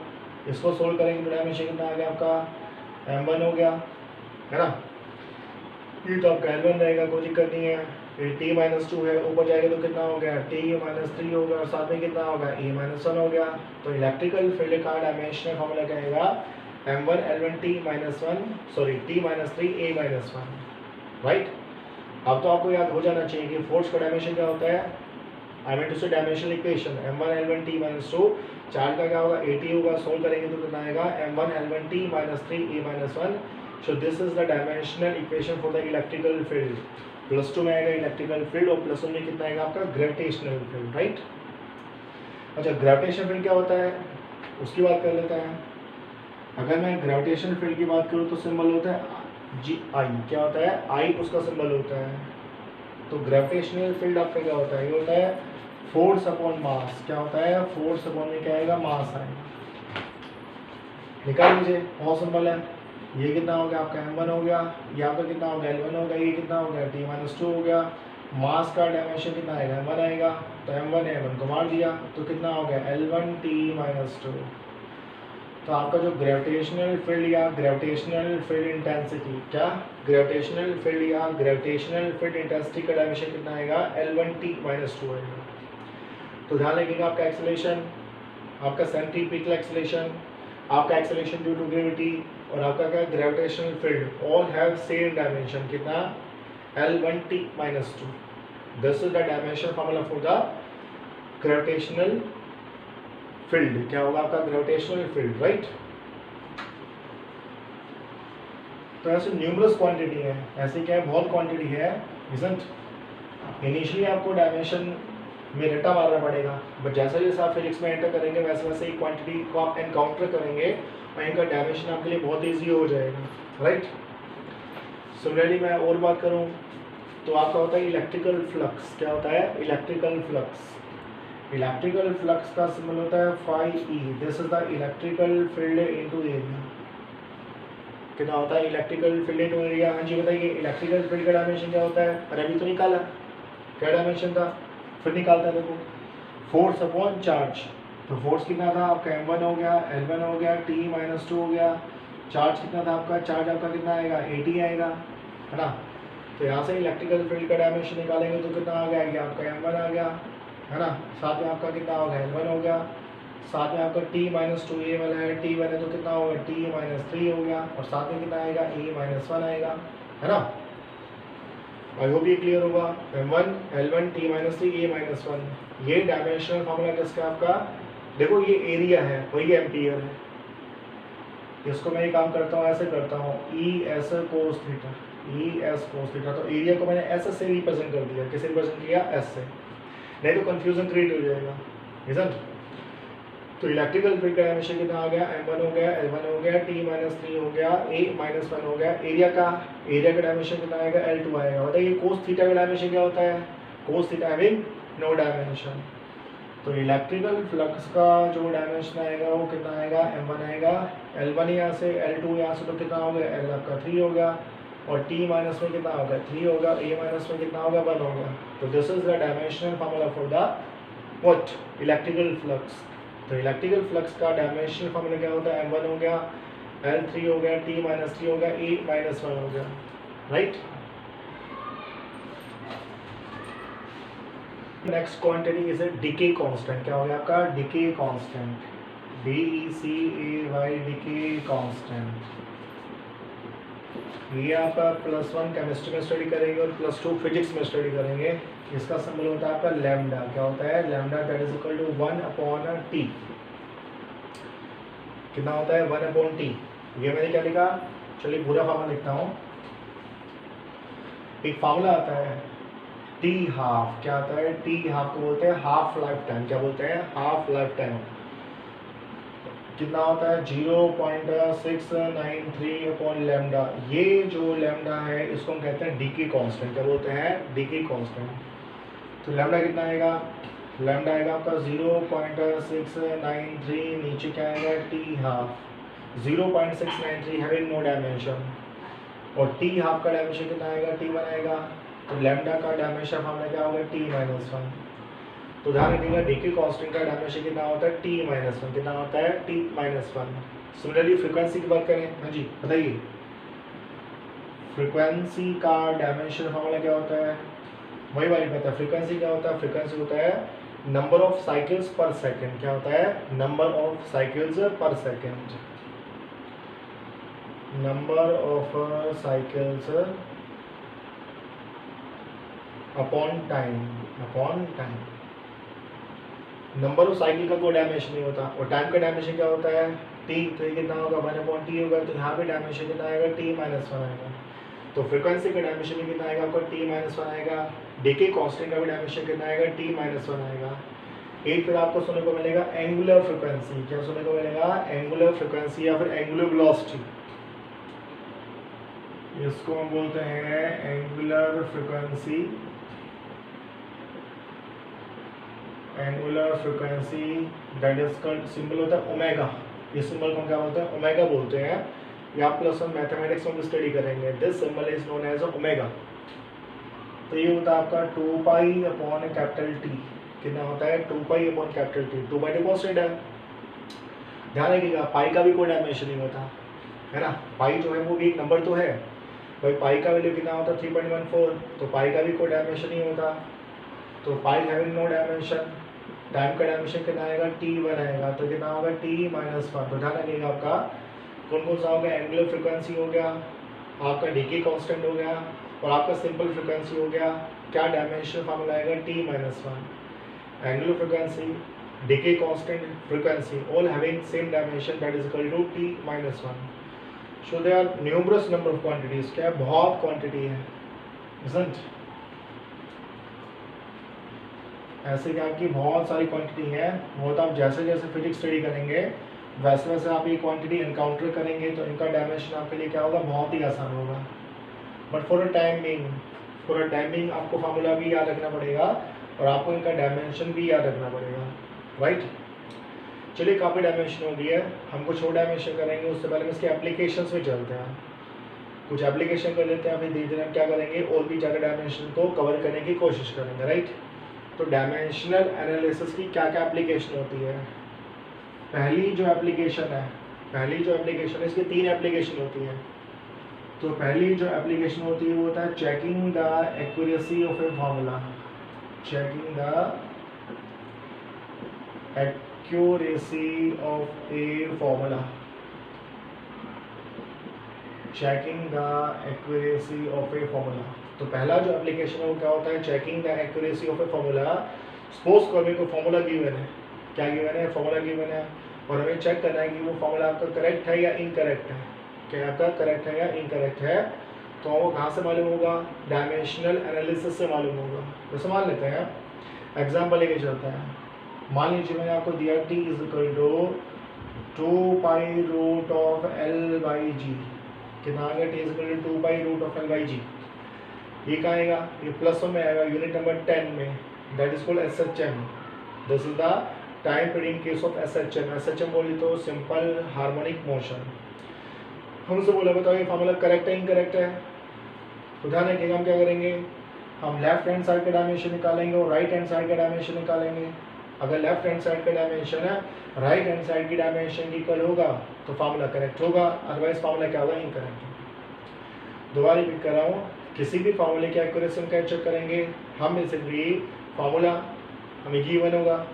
इसको सोल्व करेंगे तो डायमेंशन कितना आ गया आपका, m1 हो गया, है ना। ये तो आपका L1 रहेगा, कोई दिक्कत नहीं है। फिर T-2 है, ऊपर जाएगा तो कितना हो गया, T-3 होगा, और साथ में कितना होगा, A-1 हो गया। तो इलेक्ट्रिकल फील्ड का डायमेंशनल फार्मूला क्या आएगा, m1 L1 T-3 A-1, right. अब तो आपको याद हो जाना चाहिए कि फोर्स का डायमेंशन क्या होता है, आई मीन टू से dimensional equation m1 L1 T-2, charge का क्या होगा, 80 होगा। सोल्व करेंगे तो कितना आएगा, m1 L1 T-3 A-1। So this is the dimensional equation for the electrical field. Plus 2 में आएगा इलेक्ट्रिकल फील्ड, और प्लस 1 में कितना आएगा आपका, ग्रेविटेशनल फील्ड, राइट। अच्छा, ग्रेविटेशनल फील्ड क्या होता है, उसकी बात कर लेते हैं। अगर मैं ग्रेविटेशनल फील्ड की बात करूँ तो सिंबल होता है Gi। क्या होता है, I उसका सिंबल होता है। तो ग्रेविटेशनल फील्ड आपका क्या होता है, ये होता है फोर्स अपॉन मास। क्या होता है, फोर्स अपॉन में क्या आएगा, मास आएगा। निकाल लीजिए, बहुत सिंपल है। ये कितना हो गया आपका, m1 हो गया, ये आपका कितना हो गया, L1 हो गया, ये कितना हो गया, T-2 हो गया। मास का डायमेंशन कितना आएगा, m1 आएगा। तो m1 को मार दिया तो कितना हो गया, L1 T-2। तो आपका जो ग्रेविटेशनल फील्ड या ग्रेविटेशनल फील्ड इंटेंसिटी, क्या ग्रेविटेशनल फील्ड या ग्रेविटेशनल फील्ड इंटेंसिटी का डायमेंशन कितना आएगा, L1 T-2 आएगा। तो ध्यान रखिएगा, आपका एक्सेलरेशन, आपका सेंट्रीपिटल एक्सेलरेशन, आपका एक्सेलरेशन ड्यू टू ग्रेविटी, और आपका क्या gravitational field, all have same dimension. कितना, L1 T-2। This is the dimension formula for the gravitational field. क्या होगा आपका, ग्रेविटेशनल फील्ड, राइट। तो ऐसे न्यूमरस क्वांटिटी है, ऐसे क्या है, बहुत क्वांटिटी है, इजंट। इनिशियली आपको डायमेंशन में रटा मारना पड़ेगा, बट जैसा जैसा आप फिजिक्स में एंटर करेंगे वैसे वैसे ही क्वांटिटी को आप एनकाउंटर करेंगे, और इनका डायमेंशन आपके लिए बहुत ईजी हो जाएगा, राइट। सिमिलरली मैं और बात करूँ तो आपका होता है इलेक्ट्रिकल फ्लक्स। क्या होता है, इलेक्ट्रिकल फ्लक्स। इलेक्ट्रिकल फ्लक्स का सिंबल होता है phi-e। This is the electrical field into area. कितना होता है, इलेक्ट्रिकल फील्ड इनटू एरिया। हाँ जी बताइए, इलेक्ट्रिकल फील्ड का डायमेंशन क्या होता है, अरे अभी तो निकाला, क्या डायमेंशन था, फिर निकालता है, देखो, फोर्स अपॉन चार्ज। तो फोर्स कितना था आपका m1 हो गया, L1 हो गया, T-2 हो गया। चार्ज कितना था आपका, चार्ज आपका कितना आएगा 80 आएगा, है ना। तो यहाँ से इलेक्ट्रिकल फील्ड का डायमेंशन निकालेंगे तो कितना आ गया आपका m1 आ गया, है ना। साथ में आपका कितना होगा L1 हो गया, साथ में आपका T-2 ये वाला है, T1 है तो कितना होगा T-3 हो गया, और साथ में कितना आएगा E-1 आएगा, है ना। आई होप ये क्लियर होगा। m1 L1 T-3 E-1, ये डायमेंशनल फार्मूला किसका आपका, देखो ये एरिया है वही एम्पियर है। इसको मैं ये काम करता हूँ, ऐसे करता हूँ E S cos theta, E S cos theta. तो एरिया को मैंने S से रिप्रेजेंट कर दिया, किसे रिप्रेजेंट किया S से, नहीं तो कंफ्यूजन क्रिएट हो जाएगा, इजंट। तो इलेक्ट्रिकल फील्ड का डायमेंशन कितना आ गया, m1 हो गया, L1 हो गया, T-3 हो गया, A-1 हो गया। एरिया का डायमेंशन कितना आएगा, L2 आएगा। बताइए cos थीटा का डायमेंशन क्या होता है, cos theta having no dimension. तो इलेक्ट्रिकल फ्लक्स का जो डायमेंशन आएगा वो कितना आएगा, m1 आएगा, L1 यहाँ से, L2 यहाँ से, तो कितना हो गया, L आपका 3 हो गया, और T माइनस में कितना होगा 3 होगा, A माइनस में कितना होगा 1 होगा। तो this is the dimensional formula for the what, electrical flux. तो इलेक्ट्रिकल फ्लक्स का डायमेंशनल फार्मूला क्या होता है, m1 हो गया, L3 हो गया, T-3 हो गया, A-1 हो गया, right. Next quantity is a decay constant. क्या हो गया आपका, decay constant, DECAY, decay constant. ये आपका +1 केमिस्ट्री में स्टडी करेंगे और +2 फिजिक्स में स्टडी करेंगे। इसका सिंबल होता है आपका लैम्डा। क्या होता है, lambda that is equal to 1/T। कितना होता है 1/T। ये मैंने क्या लिखा, चलिए पूरा फार्मूला लिखता हूँ। एक फार्मूला आता है T-हाफ। क्या आता है, T-हाफ को बोलते हैं हाफ लाइफ टाइम। क्या बोलते हैं, हाफ लाइफ टाइम। कितना होता है 0.693 अपॉन लैम्डा। ये जो लैम्डा है इसको हम कहते हैं डीके कांस्टेंट। क्या बोलते हैं, डीके कांस्टेंट। तो लैम्डा कितना आएगा, लैम्डा आएगा आपका 0.693, नीचे क्या आएगा T-हाफ, 0.693 हैविंग नो डायमेंशन, और T-हाफ का डायमेंशन कितना आएगा, T1 आएगा। तो लैम्डा का डायमेंशन हमारा क्या होगा T-1। तो ध्यान रखिएगा डीके कांस्टेंट का डायमेंशन कितना होता है T-1। कितना होता है T-1। सिमिलरली फ्रीक्वेंसी की बात करें, हाँ जी बताइए, फ्रीक्वेंसी का डायमेंशन फार्मूला क्या होता है, वही वाली पता है। फ्रीक्वेंसी क्या होता है, फ्रीक्वेंसी होता है नंबर ऑफ साइकिल्स पर सेकंड। क्या होता है, नंबर ऑफ साइकिल्स पर second, number of cycles upon time, upon time. Number of cycle का कोई डायमेंशन नहीं होता, और टाइम का डायमेंशन क्या होता है T। तो ये कितना होगा 1/T होगा। तो यहाँ पे डायमेंशन कितना आएगा T-1 आएगा। तो फ्रीक्वेंसी का डायमेंशन भी कितना आएगा आपका T-1 आएगा। डीके कांस्टेंट का भी डायमेंशन कितना आएगा T-1 आएगा। एक फिर आपको सुनने को मिलेगा एंगुलर फ्रीक्वेंसी। क्या सुनने को मिलेगा, एंगुलर फ्रीक्वेंसी या फिर एंगुलर वेलोसिटी। इसको हम बोलते हैं angular frequency, angular frequency that is called, symbol होता है ओमेगा। इस सिंबल को हम क्या बोलते हैं, ओमेगा बोलते हैं। या +1 मैथमेटिक्स में भी स्टडी करेंगे। This symbol is known as omega. तो ये होता है आपका 2π/T। कितना होता है 2π/T। 2 बाई डिपॉजिट है। ध्यान रखिएगा पाई का भी कोई डायमेंशन नहीं होता, है ना। पाई जो है वो भी एक नंबर तो है भाई। पाई का वैल्यू कितना होता है 3.14। तो पाई का भी कोई डायमेंशन नहीं होता। तो पाई हैविंग नो डायमेंशन। टाइम का डायमेंशन कितना आएगा T1 आएगा। तो कितना होगा T-1। तो ध्यान रखिएगा आपका कौन कौन सा हो गया, एंगुलर फ्रीक्वेंसी हो गया, आपका डीके कांस्टेंट हो गया, और आपका सिंपल फ्रीक्वेंसी हो गया। क्या डायमेंशन फार्मूला आएगा T-1। Angular frequency, decay constant, frequency all having same dimension that is equal to T-1। So there are numerous number of quantities. क्या है, बहुत क्वांटिटी है, isn't? ऐसे क्या आपकी बहुत सारी क्वांटिटी है। वो तो आप जैसे जैसे फिजिक्स स्टडी करेंगे वैसे वैसे आप ये क्वांटिटी एनकाउंटर करेंगे तो इनका डायमेंशन आपके लिए क्या होगा, बहुत ही आसान होगा। But for a time being आपको फार्मूला भी याद रखना पड़ेगा और आपको इनका डायमेंशन भी याद रखना पड़ेगा, राइट। चलिए काफ़ी डायमेंशन हो गई है, हम कुछ और डायमेंशन करेंगे। उससे पहले हम इसके एप्लीकेशंस में चलते हैं, कुछ एप्लीकेशन कर लेते हैं, फिर धीरे धीरे हम क्या करेंगे और भी ज़्यादा डायमेंशन को कवर करने की कोशिश करेंगे, राइट। तो डायमेंशनल एनालिसिस की क्या क्या एप्लीकेशन होती है। पहली जो एप्लीकेशन है इसकी 3 एप्लीकेशन होती है। तो पहली जो एप्लीकेशन होती है वो होता है checking the accuracy of A formula, checking the accuracy of A formula, checking the accuracy of A formula. तो पहला जो एप्लीकेशन है वो क्या होता है, checking the accuracy of A formula. Suppose करो मेरे को फार्मूला गिवन है, क्या गिवन है, फार्मूला गिवन है, और हमें चेक करना है कि वो फार्मूला आपका करेक्ट है या इनकरेक्ट है, क्या आपका करेक्ट है या इनकरेक्ट है। तो वो कहाँ से मालूम होगा, डायमेंशनल एनालिसिस से मालूम होगा। तो मान लेते हैं एग्जाम्पल लेके चलते हैं। मान लीजिए मैंने आपको दिया t is equal to 2 pi root of l by g, कितना आ गया, t is equal to 2 pi root of l by g. ये कहाँ आएगा, ये प्लस में आएगा यूनिट नंबर 10 में, that is called SHM। This is the time period case of SHM। SHM बोली तो सिंपल हार्मोनिक मोशन। हमसे बोला बताओ ये फार्मूला करेक्ट है इनकरेक्ट है। तो ध्यान रखिएगा हम क्या करेंगे, हम लेफ्ट हैंड साइड का डायमेंशन निकालेंगे और राइट हैंड साइड का डायमेंशन निकालेंगे। अगर लेफ्ट हैंड साइड का डायमेंशन है राइट हैंड साइड की डायमेंशन इक्वल होगा तो फार्मूला करेक्ट होगा, अदरवाइज फार्मूला क्या होगा, इनकरेक्ट होगा। दोबारा रिपीट कर रहा हूँ, किसी भी फार्मूले की एक्यूरेसी हम क्या चेक करेंगे, हम बेसिकली फार्मूला हमें गिवन होगा,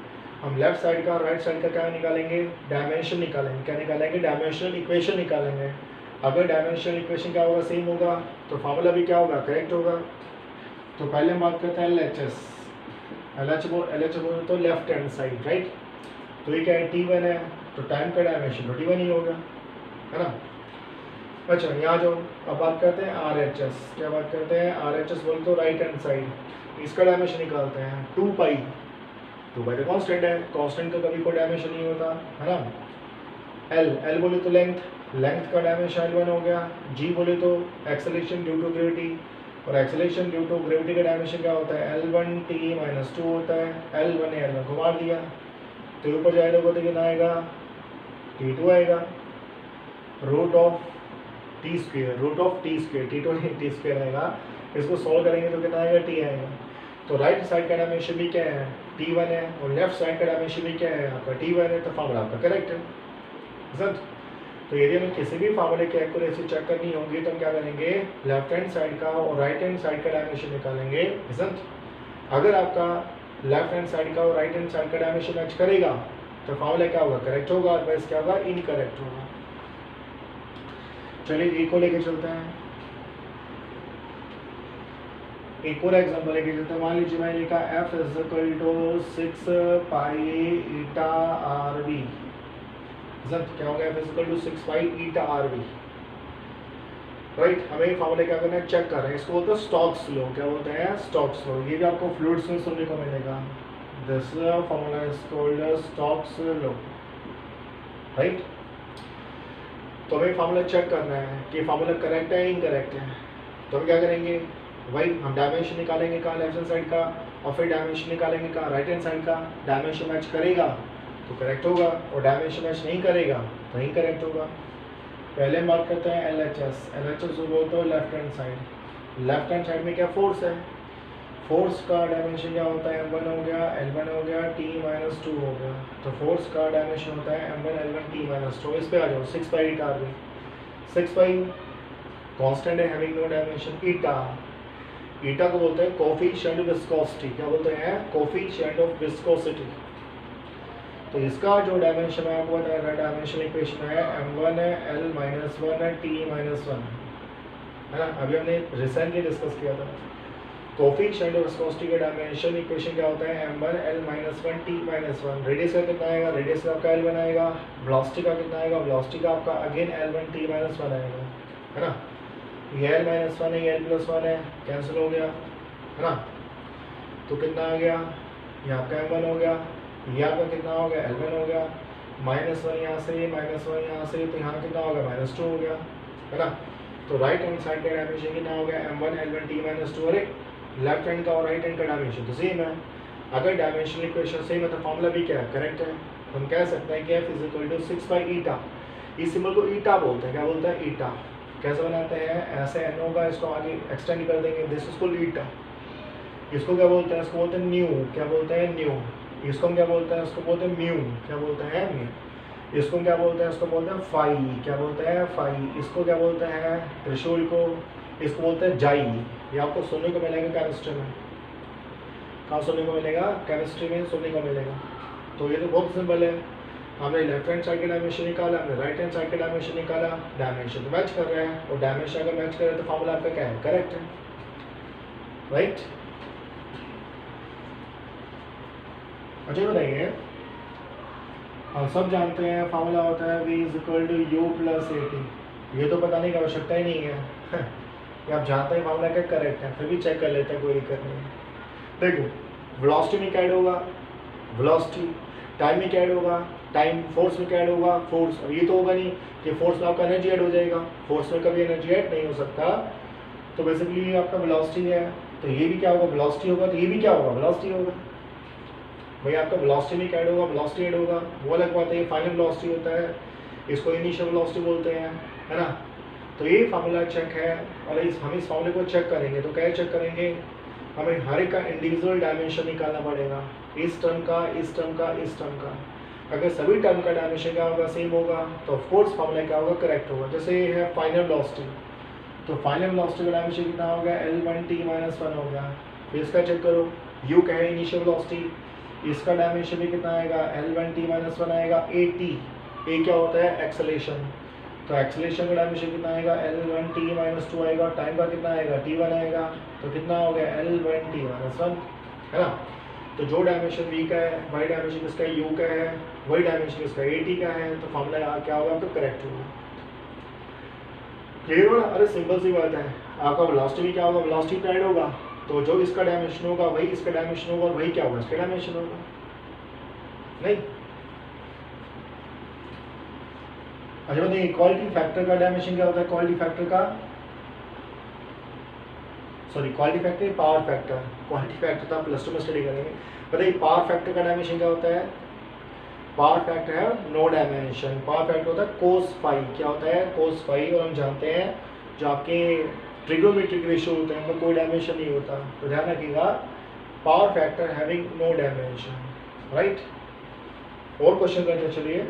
हम लेफ्ट साइड का राइट साइड का क्या निकालेंगे, डायमेंशन निकालेंगे, क्या निकालेंगे, डायमेंशनल इक्वेशन निकालेंगे। अगर डायमेंशनल इक्वेशन क्या होगा, सेम होगा, तो फार्मूला भी क्या होगा, करेक्ट होगा। तो पहले हम बात करते हैं LHS। LHS बोले तो लेफ्ट हैंड साइड, राइट। तो ये क्या है, T1 है, तो टाइम का डायमेंशन तो T1 ही होगा, है ना। अच्छा यहाँ जो अब बात करते हैं RHS, क्या बात करते हैं, RHS बोले तो राइट हैंड साइड, इसका डायमेंशन निकालते हैं 2 पाई। 2 पाई तो कांस्टेंट है, कांस्टेंट का कभी कोई डायमेंशन नहीं होता, है ना। L बोले तो लेंथ का डायमेंशन L1 हो गया। G बोले तो एक्सेलरेशन ड्यू टू ग्रेविटी, और एक्सेलरेशन ड्यू टू ग्रेविटी का डायमेंशन क्या होता है, L1t-2 होता है। L1 ने L1 को मार दिया तो ऊपर जाएगा तो कितना आएगा, T2 आएगा, root of T square, T2 नहीं टी स्क्वेयर आएगा। इसको सॉल्व करेंगे तो कितना आएगा, T आएगा। तो राइट साइड का डायमेंशन भी क्या है, T1 है, और लेफ्ट साइड का डायमेंशन भी क्या है, आपका T1 है। तो फार्मूला आपका करेक्ट है, सर। तो यदि हमें किसी भी फार्मूले की एक्यूरेसी चेक करनी होगी तो हम क्या करेंगे, लेफ्ट हैंड साइड का और राइट हैंड साइड का डायमेंशन निकालेंगे, समझ। अगर आपका लेफ्ट हैंड साइड का और राइट हैंड साइड का डायमेंशन मैच करेगा तो फार्मूला क्या होगा, करेक्ट होगा, अदरवाइज क्या होगा, इनकरेक्ट होगा। चलिए एक को लेके चलते हैं, एक और एग्जांपल लेके चलते हैं। मान लीजिए मैंने लिखा F is equal to 6 pi eta r b. क्या होगा, F is equal to 6 pi eta r b, right. हमें फार्मूला क्या करना है, चेक कर रहे हैं, इसको बोलते हैं स्टोक्स लॉ। क्या बोलते हैं, स्टोक्स लॉ। ये भी आपको फ्लूइड्स में सुनने को मिलेगा। This formula is called Stokes law, right. तो हमें फार्मूला चेक करना है कि फार्मूला करेक्ट है इनकरेक्ट है। तो हम क्या करेंगे, वही हम डायमेंशन निकालेंगे कहाँ, लेफ्ट हैंड साइड का, और फिर डायमेंशन निकालेंगे कहाँ, राइट हैंड साइड का। डायमेंशन मैच करेगा तो करेक्ट होगा, और डायमेंशन मैच नहीं करेगा तो इनकरेक्ट होगा। पहले हम बात करते हैं LHS बोलते हो left hand side. Left hand side में क्या फोर्स है, फोर्स का डायमेंशन क्या होता है, M1 हो गया, L1 हो गया, T-2 हो गया। तो फोर्स का डायमेंशन होता है M1 L1 T-2। इस पे आ जाओ, 6 पाई ईटा आर बी। 6 पाई कांस्टेंट है, हैविंग नो डायमेंशन। ईटा को बोलते हैं कोफिशिएंट ऑफ विस्कोसिटी। क्या बोलते हैं, कोफिशिएंट ऑफ विस्कोसिटी। तो इसका जो डायमेंशन है आपको बताया, डायमेंशन इक्वेशन है M1 L-1 T-1, है ना। अभी हमने रिसेंटली डिस्कस किया था। कोफिशिएंट ऑफ विस्कोसिटी का डायमेंशन इक्वेशन क्या होता है, M1 L-1 T-1। रेडियस का कितना आएगा, रेडियस का आपका L1 आएगा। वेलोसिटी का कितना आएगा, वेलोसिटी का आपका अगेन L1 T-1 आएगा, है ना। ये L-1 है, ये L+1 है, कैंसिल हो गया, है ना। तो कितना आ गया, ये आपका M1 हो गया, ये आपका कितना हो गया, L1 हो गया। -1 यहाँ से, -1 यहाँ से, तो यहाँ कितना हो गया, -2 हो गया, है ना। तो राइट हैंड साइड का डायमेंशन कितना हो गया, M1 L1 T-2। अरे लेफ्ट हैंड का और राइट हैंड का डायमेंशन तो सेम है। अगर डायमेंशनल इक्वेशन सेम है तो फॉर्मूला भी क्या है, करेक्ट है। हम कह सकते हैं कि F is equal to 6 pi ईटा। इस सिंबल को ईटा बोलते हैं, क्या बोलते हैं, ईटा। कैसे बनाते हैं, ऐसे एन होगा, इसको आगे एक्सटेंड कर देंगे, दिस इसको ईटा। इसको क्या बोलते हैं, इसको बोलते हैं न्यू। क्या बोलते हैं, न्यू। इसको हम क्या बोलते हैं, इसको बोलते हैं म्यू। क्या बोलते हैं, म्यू। इसको क्या बोलते हैं, इसको बोलते हैं फाई, क्या बोलते हैं फाई। इसको क्या बोलते हैं, त्रिशूल को। इसको बोलते हैं जाई। ये आपको सुनने को मिलेगा केमिस्ट्री में। कहाँ सुनने को मिलेगा, केमिस्ट्री में सुनने को मिलेगा। तो ये तो बहुत सिंपल है, हमने लेफ्ट हैंड साइड का डायमेंशन निकाला, हमने राइट हैंड साइड का डायमेंशन निकाला, डायमेंशन तो मैच कर रहे हैं, और डायमेंशन अगर मैच कर रहे हैं तो फॉर्मूला आपका क्या है, करेक्ट है, राइट। अच्छा बताइए, हम सब जानते हैं फार्मूला होता है v is equal to u plus a t. ये तो बताने की आवश्यकता ही नहीं है ये आप जानते हैं फार्मूला क्या करेक्ट है, फिर भी चेक कर लेते हैं, कोई दिक्कत नहीं है। देखो वेलोसिटी में क्या ऐड होगा, वेलोसिटी, टाइम में क्या ऐड होगा, टाइम, फोर्स में क्या ऐड होगा, फोर्स। और ये तो होगा नहीं कि फोर्स में आपका एनर्जी ऐड हो जाएगा, फोर्स में कभी एनर्जी ऐड नहीं हो सकता। तो बेसिकली ये आपका वेलोसिटी है, तो ये भी क्या होगा, वेलोसिटी होगा, तो ये भी क्या होगा, वेलोसिटी होगा। भाई आपका वेलोसिटी में क्या ऐड होगा, वेलोसिटी ऐड होगा, वो अलग बात है। ये फाइनल वेलोसिटी होता है, इसको इनिशियल वेलोसिटी बोलते हैं, है ना। तो ये फार्मूला चेक है, और हम इस फार्मूले को चेक करेंगे तो क्या चेक करेंगे, हमें हर एक का इंडिविजुअल डायमेंशन निकालना पड़ेगा, इस टर्म का, इस टर्म का, इस टर्म का। अगर सभी टर्म का डायमेंशन क्या होगा, सेम होगा, तो ऑफकोर्स फार्मूला क्या होगा, करेक्ट होगा। जैसे ये है फाइनल वेलोसिटी, तो फाइनल वेलोसिटी का डायमेंशन कितना हो गया, L1t-1 हो गया। फिर इसका चेक करो, u क्या है, इनिशियल वेलोसिटी, इसका डायमेंशन भी कितना आएगा, L1t-1 आएगा। a क्या होता है, एक्सेलेरेशन, तो एक्सेलेरेशन का डायमेंशन कितना आएगा, L1t-2 आएगा। टाइम का कितना आएगा, t1 आएगा, तो कितना हो गया, L1t-1, है ना। तो जो डायमेंशन v का है, वही डायमेंशन इसका u का है, वही डायमेंशन इसका at का है, तो फॉर्मूला क्या होगा, तो करेक्ट होगा। क्लियर हो ना, अरे सिंपल सी बात है। आपका वेलोसिटी भी क्या होगा, वेलोसिटी ऐड होगा, तो जो इसका डायमेंशन होगा वही इसका डायमेंशन होगा, और वही क्या होगा, इसका डायमेंशन होगा। नहीं, अच्छा बताइए, इक्वालिटी फैक्टर का डायमेंशन क्या होता है, क्वालिटी फैक्टर का, sorry quality factor, power factor, quality factor तो आप प्लस 2 में स्टडी करेंगे। बताइए पावर फैक्टर का डायमेंशन क्या होता है, पावर फैक्टर है नो डायमेंशन, पावर फैक्टर होता है कोस फाई, क्या होता है, कोस फाई। और हम जानते हैं जो आपके ट्रिग्नोमेट्रिक रेशियो होते हैं उनका कोई डायमेंशन नहीं होता, तो ध्यान रखिएगा, power factor having no dimension, right. और क्वेश्चन करते हैं, चलिए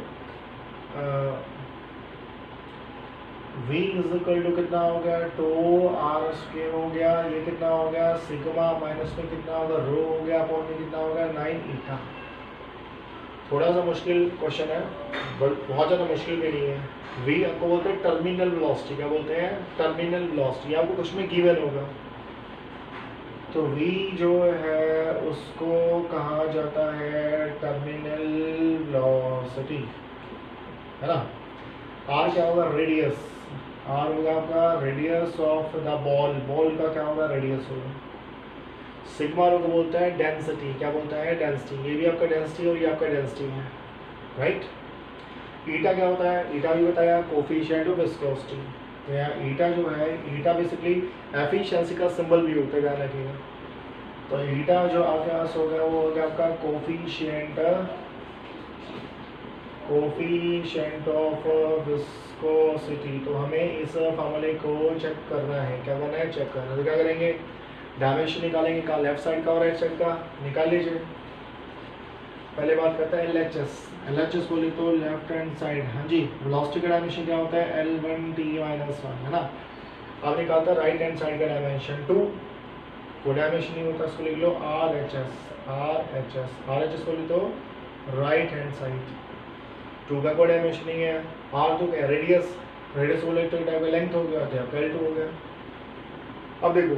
v इज इक्वल टू कितना हो गया, 2r² हो गया, ये कितना हो गया, सिग्मा माइनस में कितना होगा, रो हो गया, अपॉन में कितना होगा, 9 ईटा। थोड़ा सा मुश्किल क्वेश्चन है, बहुत ज़्यादा मुश्किल भी नहीं है। v आपको बोलते हैं टर्मिनल वेलोसिटी, क्या बोलते हैं, टर्मिनल वेलोसिटी, आपको कुछ में गिवन होगा। तो v जो है उसको कहा जाता है टर्मिनल वेलोसिटी, है ना। r क्या होगा, रेडियस, r होगा आपका radius of the ball, ball का क्या होगा, रेडियस होगा। सिग्मा को बोलता है डेंसिटी, क्या बोलता है, डेंसिटी, ये भी आपका डेंसिटी और ये आपका डेंसिटी है, राइट। ईटा क्या होता है, ईटा भी बताया, कोफिशिएंट ऑफ विस्कोसिटी। तो यहाँ ईटा जो है, ईटा बेसिकली एफिशिएंसी का सिंबल भी होता है, ध्यान रखिएगा। तो ईटा जो आपके पास हो गया वो हो गया आपका कोफिशिएंट ऑफ विस्कोसिटी। तो हमें इस फार्मूले को चेक करना है, क्या करना है, चेक करना है। तो क्या करेंगे, डायमेंशन निकालेंगे, कहाँ, लेफ्ट साइड का और राइट साइड का, निकाल लीजिए। पहले बात करते हैं LHS, LHS बोले तो लेफ्ट हैंड साइड, हाँ जी, वेलोसिटी का डायमेंशन क्या होता है, L1t-1, है ना। अब निकालता है राइट हैंड साइड का डायमेंशन 2, वो डायमेंशन नहीं होता, उसको लिख लो RHS बोले तो राइट हैंड साइड, 2 का कोई डायमेंशन नहीं है। R तो क्या, रेडियस, रेडियस बोले तो टाइप का लेंथ हो गया, तो आपका L2 हो गया। अब देखो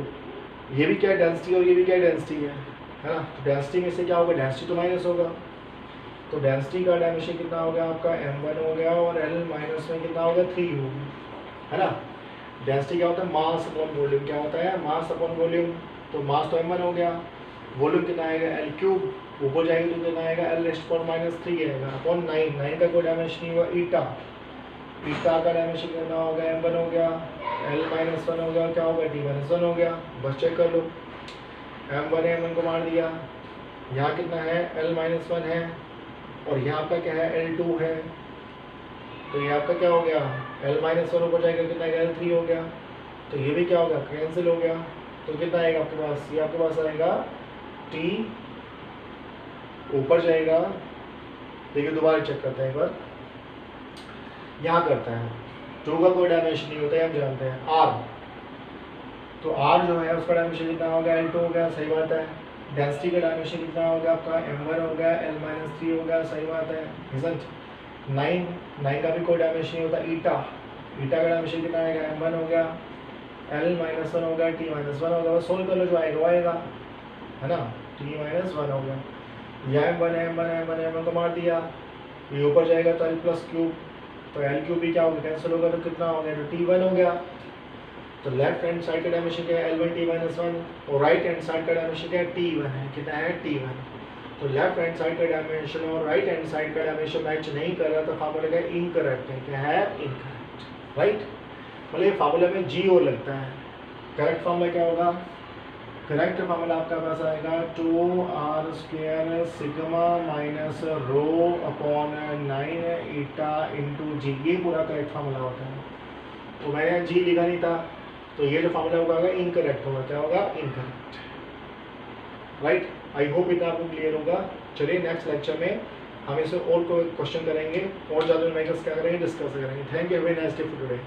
ये भी क्या है, डेंसिटी, और ये भी क्या है, डेंसिटी है ना। तो डेंसिटी में से क्या होगा, डेंसिटी तो माइनस होगा, तो डेंसिटी का डायमेंशन कितना हो गया आपका, m1 हो गया, और L माइनस में कितना होगा, 3 हो गया, है ना। डेंसिटी क्या होता है, मास अपॉन वॉल्यूम, क्या होता है, मास अपॉन वॉल्यूम। तो मास तो m1 हो गया, वॉल्यूम कितना आएगा, L3, ऊपर जाएगी तो कितना आएगा, L⁻³ आएगा, अपॉन 9 का कोई डायमेंशन नहीं हुआ। ईटा का डायमेंशन कितना हो गया, m1 हो गया, L-1 हो गया, क्या होगा, t-1 हो गया। बस चेक कर लो, m1 है, m1 को मार दिया, यहाँ कितना है, L-1 है, और यहाँ आपका क्या है, L2 है। तो ये आपका क्या हो गया, L-1 ऊपर जाएगा, कितना आएगा, L3 हो गया। तो ये भी क्या होगा, कैंसिल हो गया, तो कितना आएगा आपके पास, ये आपके पास आएगा t, ऊपर जाएगा, देखिए दोबारा चेक करते हैं एक बार, यहाँ करता है, जो का कोई डायमेंशन नहीं होता है, हम जानते हैं आर। तो आर जो है उसका डायमेंशन कितना हो गया, L2 हो गया, सही बात है। डेंसिटी का डायमेंशन कितना हो गया आपका, M1 हो गया, L-3 हो गया, सही बात है। इजंट 9 का भी कोई डायमेंशन नहीं होता, ईटा का डायमेंशन कितना आएगा, M1 हो गया, L-1 हो गया, T-1 हो गया, सोल्व कर लो जो आएगा वो आएगा, है ना। T-1 हो गया, यह M1 को मार दिया, ये ऊपर जाएगा तो L+3, तो L3 भी क्या होगा, कैंसिल होगा, तो कितना हो गया, तो T1 हो गया। तो लेफ्ट हैंड साइड का डायमेंशन क्या है, L1 T-1, और राइट हैंड साइड का डायमेंशन क्या है, T1 है, कितना है, T1। तो लेफ्ट हैंड साइड का डायमेंशन और राइट हैंड साइड का डायमेंशन मैच नहीं कर रहा, तो फार्मूला का इनकरेक्ट है, क्या है, इनकरेक्ट, राइट। मतलब ये फार्मूला में जी और लगता है। करेक्ट फार्मूला क्या होगा, करेक्ट फार्मूला आपका पास आएगा 2r² sigma minus rho upon 9 eta into g, ये पूरा करेक्ट फार्मूला होता है। तो मैंने जी लिखा नहीं था, तो ये जो फार्मूला होगा इनकरेक्ट होगा, क्या होगा, इनकरेक्ट, राइट। आई होप इतना आपको क्लियर होगा। चलिए नेक्स्ट लेक्चर में हम इसे और कोई क्वेश्चन करेंगे और ज़्यादा न्यूमेरिकल्स क्या करेंगे, डिस्कस करेंगे। Thank you, have a nice day for today.